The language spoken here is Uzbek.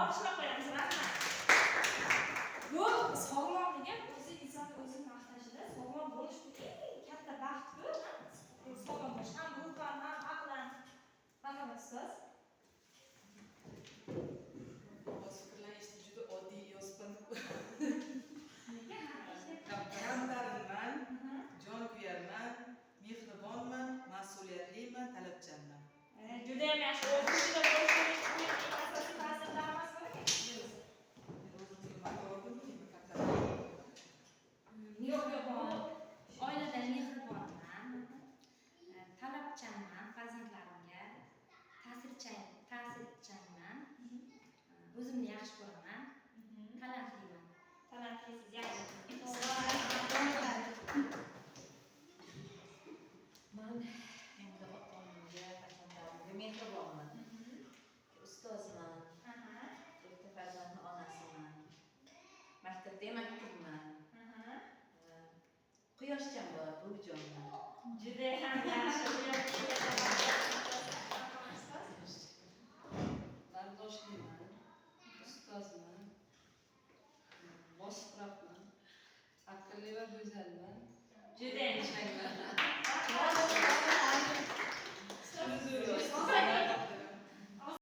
Olqishlab qo'yamiz, rahmat. Bu sog'lomligi o'zi insonni o'zini maqtashida sog'lom bo'lish bu eng katta baxt-ku. Sog'lom bo'lish ham ruhan, ham aqlan. Marhamat ustoz. Fikrlanishni juda oddiy yozib kamtarinman, jon kuyarman, mehribonman, mas'uliyatliman, talabchanman. Juda ham yaxshi. O'qishda bo'lishning asosiy ta'sirlari emasmi? Mehribon, oilada mehribonman, talabchanman farzandlarimga, ta'sirchanman, o'zimni yaxshi ko'raman, talantliman. Talantlisiz, yaxshi. Men endi ota-onamga, farzandlarimga mehribonman. Ustozman. To'rtta farzandning onasiman. Maktabda yemakman. Quyoshchan bor, buvijonman. Juda ham yaxshi. Bardoshliman, ustozman, boshqarman, aqlli va go'zalman. Juda ham